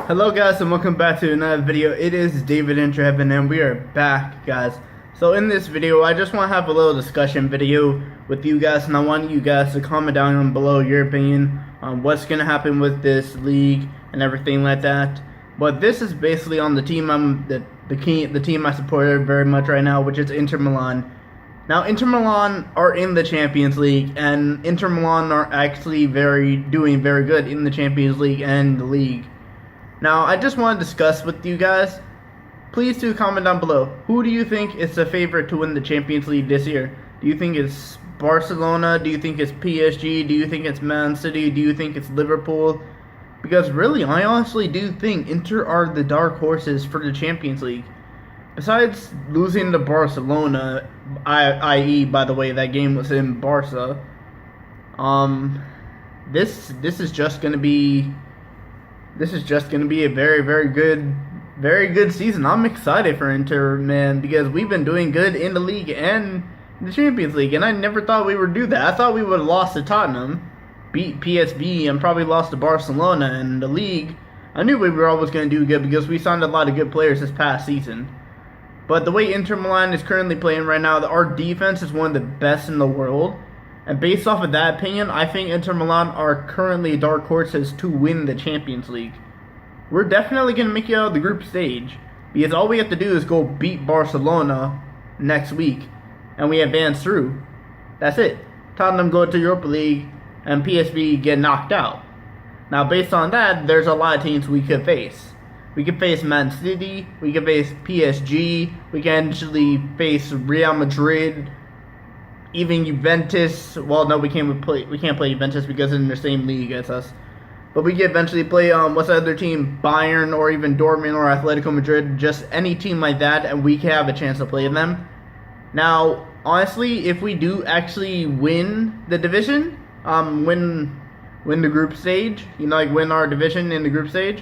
Hello guys and welcome back to another video. It is David Heaven and we are back, guys. So in this video I just want to have a little discussion video with you guys, and I want you guys to comment down below your opinion on what's going to happen with this league and everything like that. But this is basically on the team the team I support very much right now, which is Inter Milan. Now Inter Milan are in the Champions League, and Inter Milan are actually doing very good in the Champions League and the league. Now, I just want to discuss with you guys. Please do comment down below. Who do you think is the favorite to win the Champions League this year? Do you think it's Barcelona? Do you think it's PSG? Do you think it's Man City? Do you think it's Liverpool? Because really, I honestly do think Inter are the dark horses for the Champions League. Besides losing to Barcelona, i.e., by the way, that game was in Barca. This is just gonna be a very good season. I'm excited for Inter, man, because we've been doing good in the league and the Champions League, and I never thought we would do that. I thought we would have lost to Tottenham, beat PSV, and probably lost to Barcelona in the league. I knew we were always going to do good because we signed a lot of good players this past season. But the way Inter Milan is currently playing right now, our defense is one of the best in the world. And based off of that opinion, I think Inter Milan are currently dark horses to win the Champions League. We're definitely going to make it out of the group stage, because all we have to do is go beat Barcelona next week, and we advance through. That's it. Tottenham go to Europa League, and PSV get knocked out. Now, based on that, there's a lot of teams we could face. We could face Man City, we could face PSG, we can actually face Real Madrid, even Juventus. Well, no, we can't play Juventus because they're in the same league as us. But we can eventually play what's the other team, Bayern or even Dortmund or Atletico Madrid, just any team like that, and we can have a chance to play them. Now, honestly, if we do actually win the division, win the group stage, win our division in the group stage,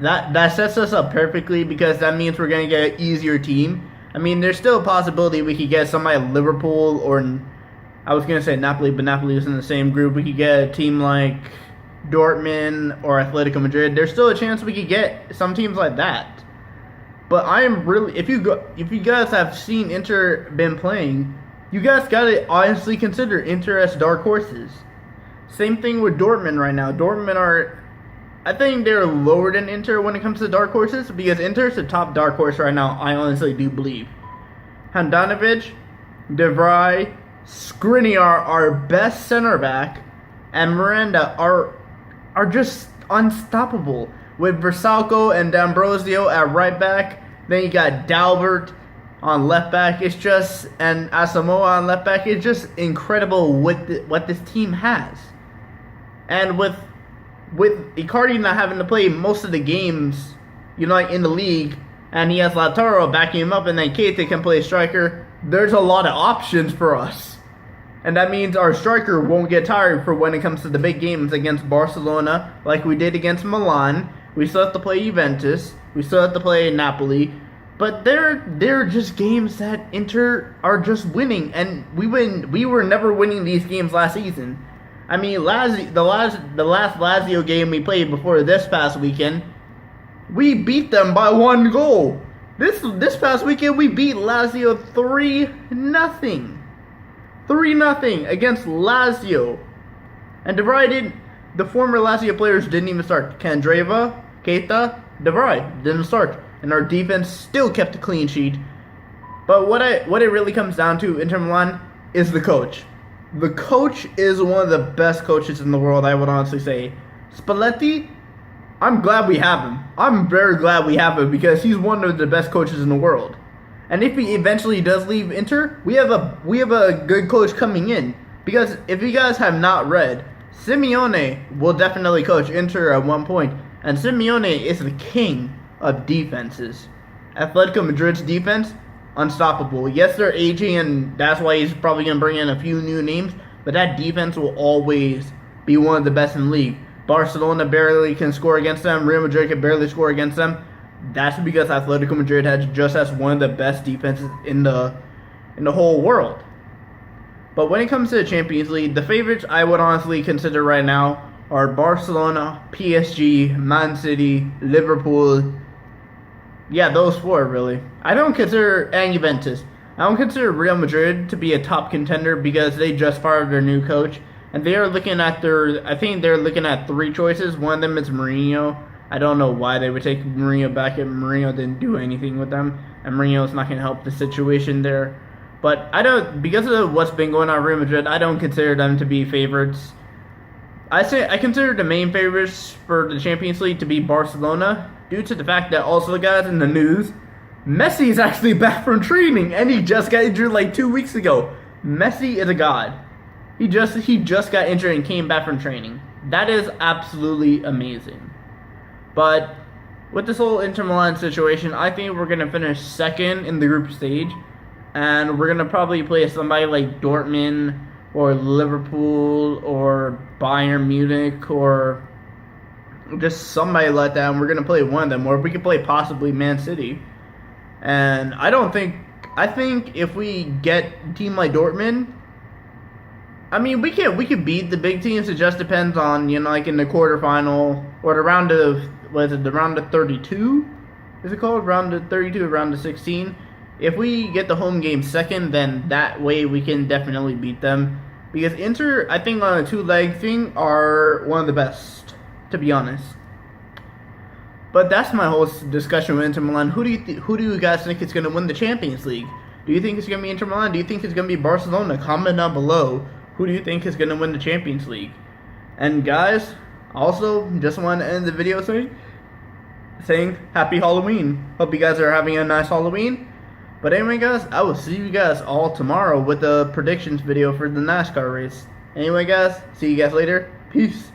that sets us up perfectly, because that means we're gonna get an easier team. I mean, there's still a possibility we could get somebody like Liverpool, or I was going to say Napoli, but Napoli is in the same group. We could get a team like Dortmund or Atletico Madrid. There's still a chance we could get some teams like that. But I am really, if you guys have seen Inter been playing, you guys got to honestly consider Inter as dark horses. Same thing with Dortmund right now. I think they're lower than Inter when it comes to dark horses, because Inter is the top dark horse right now, I honestly do believe. Handanovic, De Vrij, Skriniar, our best center back, and Miranda are just unstoppable. With Versalco and D'Ambrosio at right back, then you got Dalbert on left back, and Asamoah on left back. It's just incredible what this team has. And with Icardi not having to play most of the games, in the league, and he has Lautaro backing him up, and then Keita can play striker, there's a lot of options for us. And that means our striker won't get tired for when it comes to the big games against Barcelona, like we did against Milan. We still have to play Juventus. We still have to play Napoli. But they're just games that Inter are just winning, and we were never winning these games last season. I mean, the last Lazio game we played before this past weekend, we beat them by 1 goal. This past weekend we beat Lazio 3-0. 3-0 against Lazio. And De Vrij the former Lazio players didn't even start. Candreva, Keita, De Vrij didn't start. And our defense still kept a clean sheet. But what it really comes down to, Inter Milan, is the coach. The coach is one of the best coaches in the world, I would honestly say. Spalletti, I'm glad we have him. I'm very glad we have him, because he's one of the best coaches in the world. And if he eventually does leave Inter, we have a good coach coming in. Because if you guys have not read, Simeone will definitely coach Inter at one point. And Simeone is the king of defenses. Atletico Madrid's defense, unstoppable. Yes, they're aging, and that's why he's probably going to bring in a few new names, but that defense will always be one of the best in the league. Barcelona barely can score against them. Real Madrid can barely score against them. That's because Atletico Madrid has one of the best defenses in the whole world. But when it comes to the Champions League, the favorites I would honestly consider right now are Barcelona, PSG, Man City, Liverpool. Yeah, those four really. I don't consider and Juventus. I don't consider Real Madrid to be a top contender because they just fired their new coach, and they are looking at their. I think they're looking at three choices. One of them is Mourinho. I don't know why they would take Mourinho back, and Mourinho didn't do anything with them, and Mourinho's not going to help the situation there. But I don't, because of what's been going on at Real Madrid, I don't consider them to be favorites. I consider the main favorites for the Champions League to be Barcelona, due to the fact that also, guys, in the news, Messi is actually back from training, and he just got injured like 2 weeks ago. Messi is a god. He just got injured and came back from training. That is absolutely amazing. But with this whole Inter Milan situation, I think we're gonna finish second in the group stage, and we're gonna probably play somebody like Dortmund or Liverpool or Bayern Munich or just somebody like that, and we're gonna play one of them, or we could play possibly Man City. And I think if we get a team like Dortmund, I mean, we could beat the big teams. It just depends on, like in the quarterfinal or the round of, the round of 32? Is it called round of 32 or round of 16? If we get the home game second, then that way we can definitely beat them. Because Inter, I think on a two-leg thing, are one of the best, to be honest. But that's my whole discussion with Inter Milan. Who do you guys think is going to win the Champions League? Do you think it's going to be Inter Milan? Do you think it's going to be Barcelona? Comment down below. Who do you think is going to win the Champions League? And guys, also, just want to end the video saying Happy Halloween. Hope you guys are having a nice Halloween. But anyway, guys, I will see you guys all tomorrow with a predictions video for the NASCAR race. Anyway, guys, see you guys later. Peace.